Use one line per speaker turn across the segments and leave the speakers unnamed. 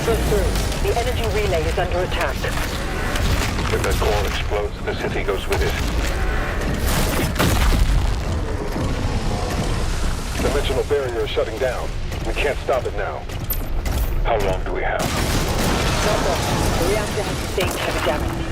Go through. The energy relay is under attack.
If that core explodes, the city goes with it. Dimensional barrier is shutting down. We can't stop it now. How long do we have?
Not long. The reactor has sustained heavy damage.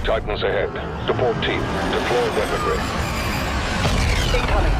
Titans ahead. Support team. Deploy weaponry.
Incoming.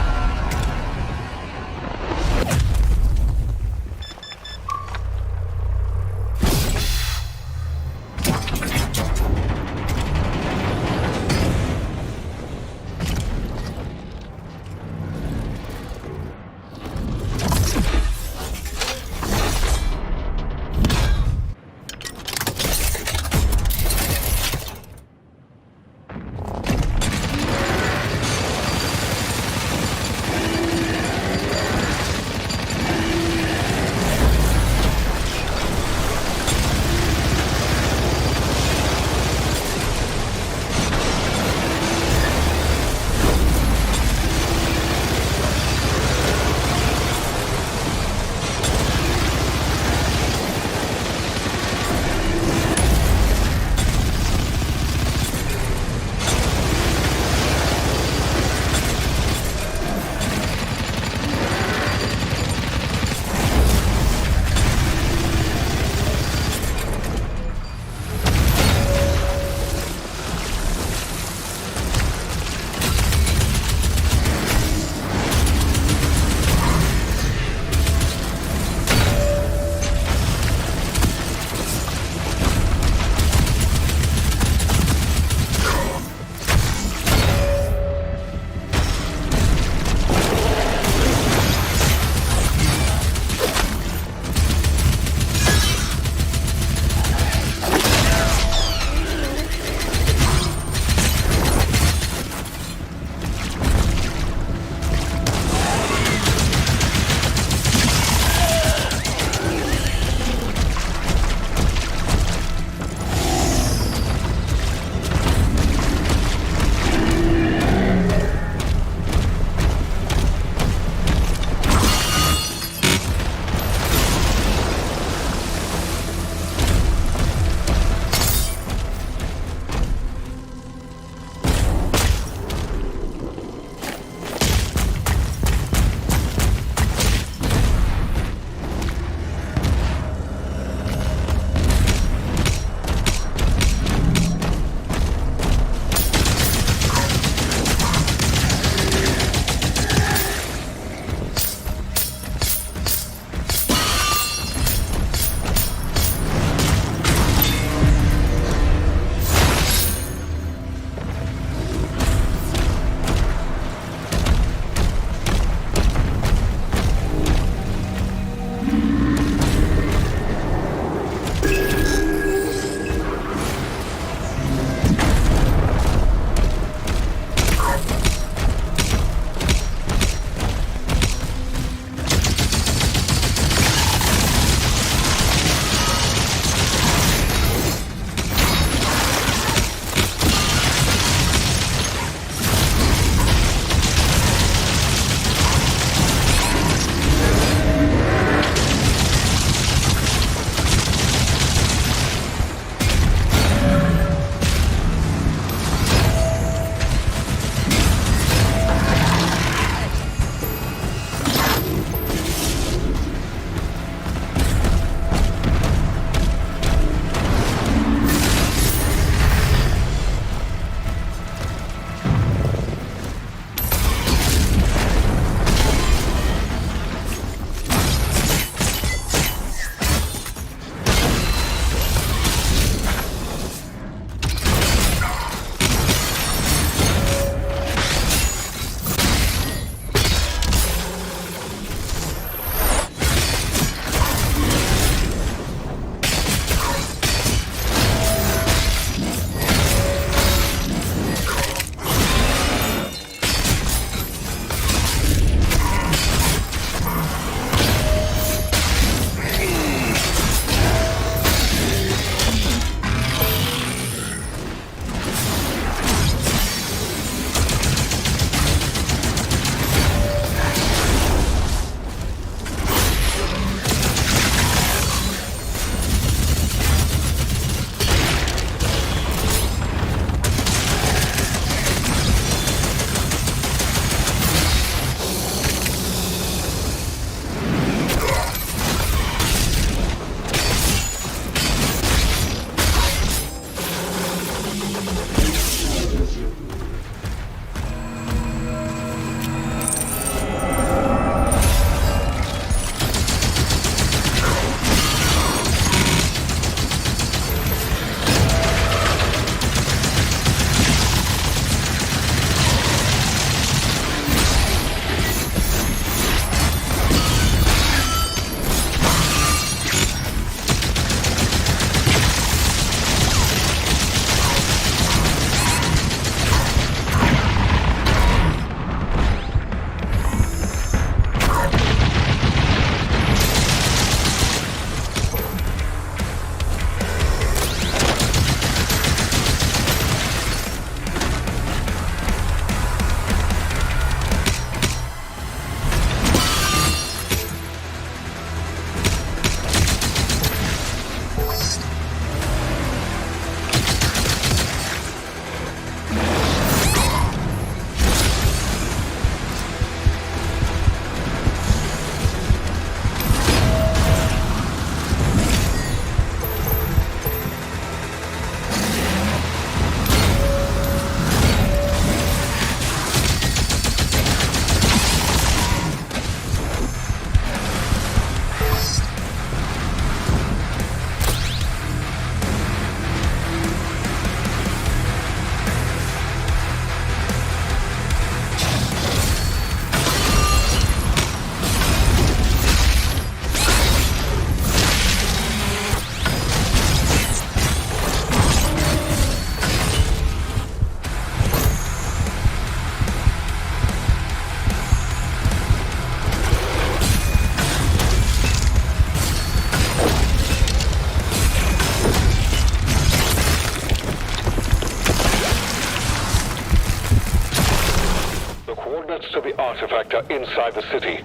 Coordinates to the artifact are inside the city.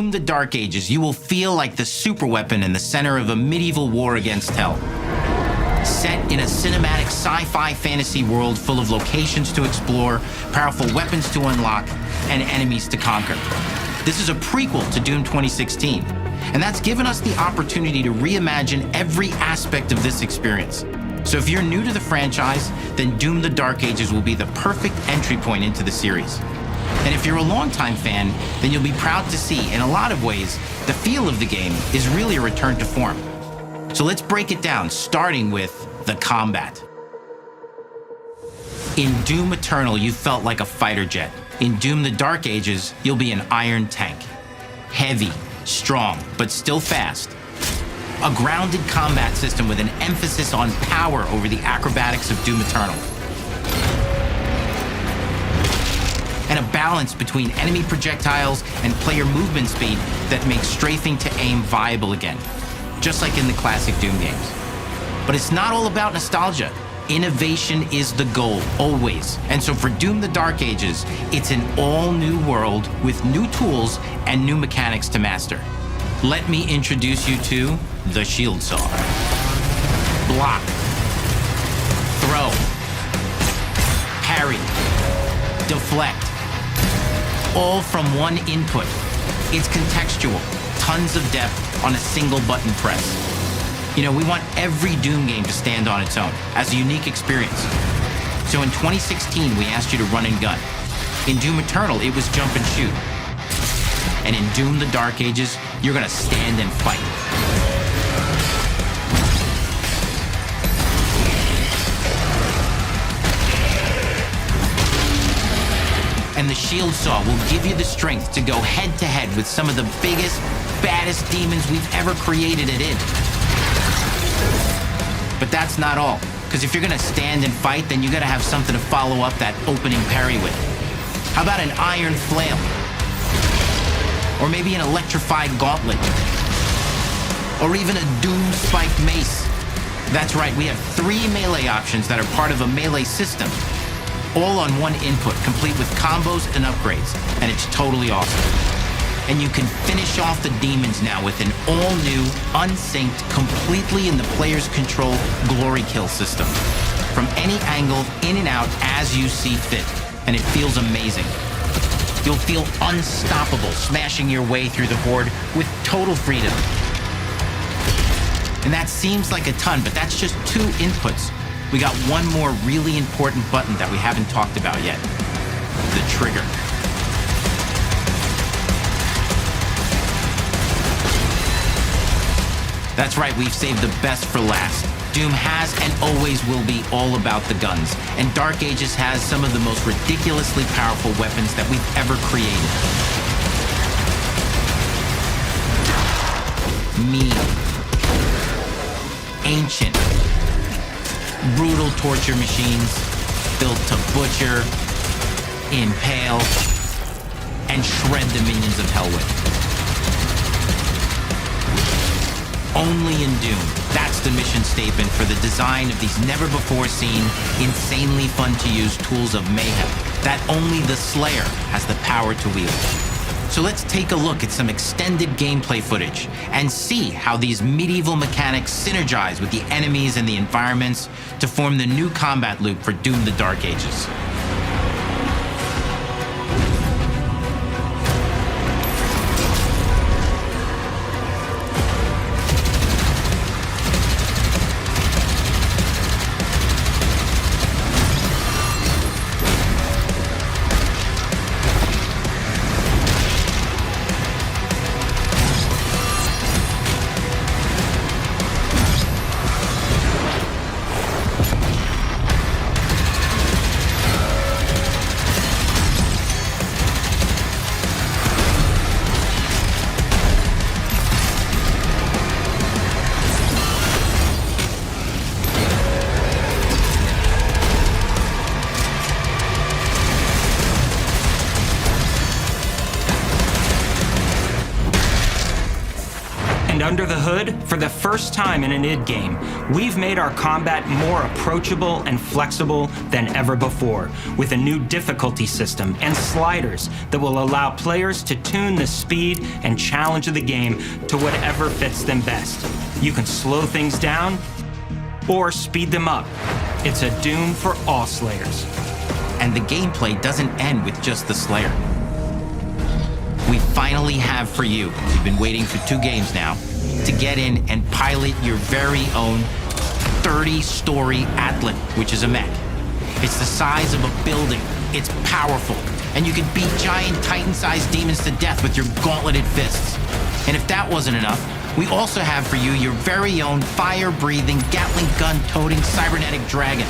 Doom: The Dark Ages, you will feel like the superweapon in the center of a medieval war against hell. Set in a cinematic sci-fi fantasy world full of locations to explore, powerful weapons to unlock, and enemies to conquer. This is a prequel to Doom 2016, and that's given us the opportunity to reimagine every aspect of this experience. So if you're new to the franchise, then Doom: The Dark Ages will be the perfect entry point into the series. And if you're a longtime fan, then you'll be proud to see, in a lot of ways, the feel of the game is really a return to form. So let's break it down, starting with the combat. In Doom Eternal, you felt like a fighter jet. In Doom: The Dark Ages, you'll be an iron tank. Heavy, strong, but still fast. A grounded combat system with an emphasis on power over the acrobatics of Doom Eternal. And a balance between enemy projectiles and player movement speed that makes strafing to aim viable again, just like in the classic Doom games. But it's not all about nostalgia. Innovation is the goal, always. And so for Doom: The Dark Ages, it's an all-new world with new tools and new mechanics to master. Let me introduce you to the shield saw. Block. Throw. Parry. Deflect. All from one input. It's contextual, tons of depth on a single button press. You know, we want every Doom game to stand on its own as a unique experience. So in 2016, we asked you to run and gun. In Doom Eternal, it was jump and shoot. And in Doom: The Dark Ages, you're gonna stand and fight. And the shield saw will give you the strength to go head to head with some of the biggest, baddest demons we've ever created it in. But that's not all, because if you're gonna stand and fight, then you gotta have something to follow up that opening parry with. How about an iron flail? Or maybe an electrified gauntlet? Or even a doom-spiked mace? That's right, we have 3 melee options that are part of a melee system, all on one input, complete with combos and upgrades, and it's totally awesome. And you can finish off the demons now with an all-new, unsynced, completely in the player's control glory kill system. From any angle, in and out, as you see fit, and it feels amazing. You'll feel unstoppable, smashing your way through the horde with total freedom. And that seems like a ton, but that's just 2 inputs. We got one more really important button that we haven't talked about yet. The trigger. That's right, we've saved the best for last. Doom has and always will be all about the guns, and Dark Ages has some of the most ridiculously powerful weapons that we've ever created. Mean. Ancient. Brutal torture machines, built to butcher, impale, and shred the minions of hell with. Only in Doom, that's the mission statement for the design of these never-before-seen, insanely fun-to-use tools of mayhem that only the Slayer has the power to wield. So let's take a look at some extended gameplay footage and see how these medieval mechanics synergize with the enemies and the environments to form the new combat loop for Doom: The Dark Ages.
And under the hood, for the first time in an id game, we've made our combat more approachable and flexible than ever before, with a new difficulty system and sliders that will allow players to tune the speed and challenge of the game to whatever fits them best. You can slow things down or speed them up. It's a Doom for all Slayers.
And the gameplay doesn't end with just the Slayer. We finally have for you, you've been waiting for 2 games now, to get in and pilot your very own 30-story Atlan, which is a mech. It's the size of a building, it's powerful, and you can beat giant Titan-sized demons to death with your gauntleted fists. And if that wasn't enough, we also have for you your very own fire-breathing, Gatling gun-toting cybernetic dragon.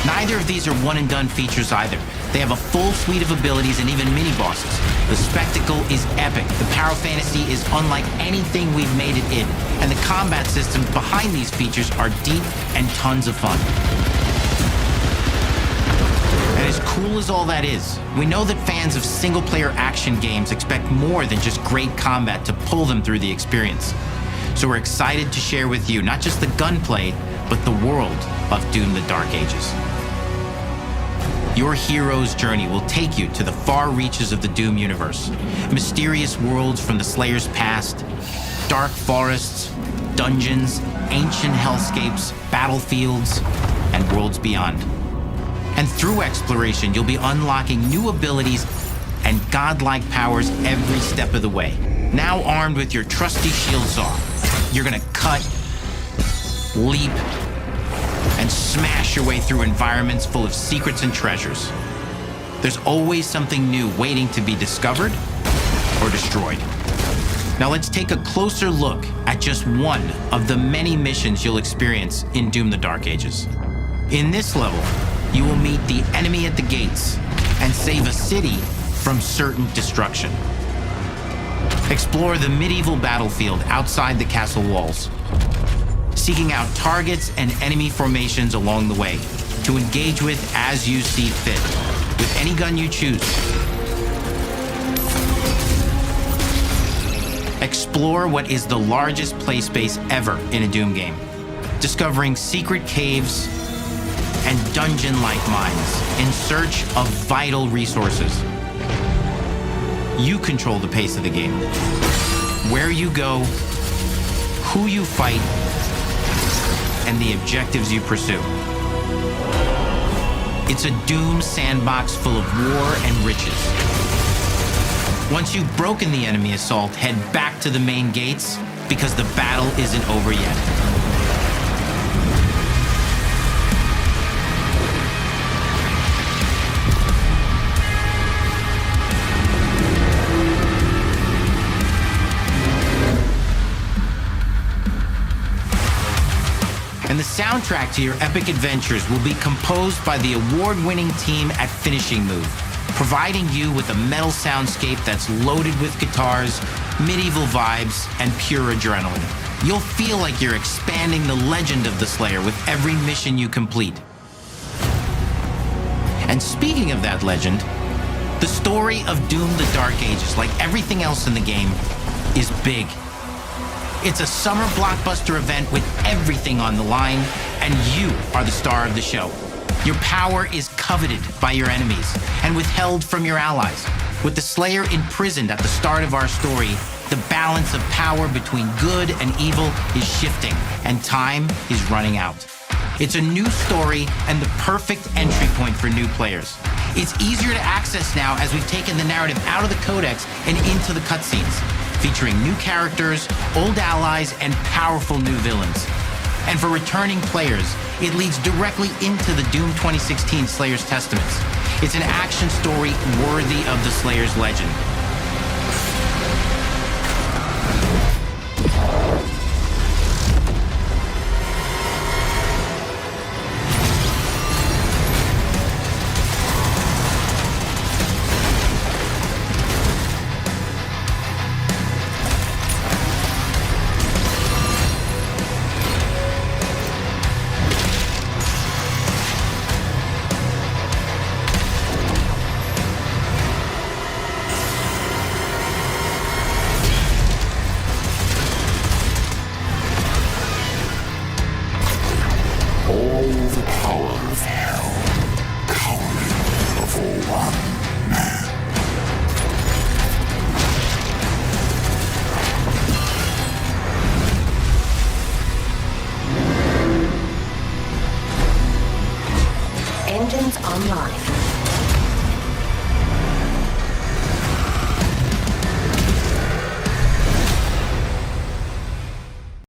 Neither of these are one-and-done features either. They have a full suite of abilities and even mini-bosses. The spectacle is epic. The power fantasy is unlike anything we've made it in. And the combat systems behind these features are deep and tons of fun. And as cool as all that is, we know that fans of single-player action games expect more than just great combat to pull them through the experience. So we're excited to share with you not just the gunplay, but the world of Doom: The Dark Ages. Your hero's journey will take you to the far reaches of the Doom universe. Mysterious worlds from the Slayer's past, dark forests, dungeons, ancient hellscapes, battlefields, and worlds beyond. And through exploration, you'll be unlocking new abilities and godlike powers every step of the way. Now armed with your trusty shield saw, you're gonna cut, leap, and smash your way through environments full of secrets and treasures. There's always something new waiting to be discovered or destroyed. Now let's take a closer look at just one of the many missions you'll experience in Doom: The Dark Ages. In this level, you will meet the enemy at the gates and save a city from certain destruction. Explore the medieval battlefield outside the castle walls, seeking out targets and enemy formations along the way to engage with as you see fit, with any gun you choose. Explore what is the largest play space ever in a Doom game, discovering secret caves and dungeon-like mines in search of vital resources. You control the pace of the game, where you go, who you fight, and the objectives you pursue. It's a Doom sandbox full of war and riches. Once you've broken the enemy assault, head back to the main gates, because the battle isn't over yet. And the soundtrack to your epic adventures will be composed by the award-winning team at Finishing Move, providing you with a metal soundscape that's loaded with guitars, medieval vibes, and pure adrenaline. You'll feel like you're expanding the legend of the Slayer with every mission you complete. And speaking of that legend, the story of Doom: The Dark Ages, like everything else in the game, is big. It's a summer blockbuster event with everything on the line, and you are the star of the show. Your power is coveted by your enemies and withheld from your allies. With the Slayer imprisoned at the start of our story, the balance of power between good and evil is shifting, and time is running out. It's a new story and the perfect entry point for new players. It's easier to access now as we've taken the narrative out of the codex and into the cutscenes, featuring new characters, old allies, and powerful new villains. And for returning players, it leads directly into the Doom 2016 Slayer's Testaments. It's an action story worthy of the Slayer's legend.
online.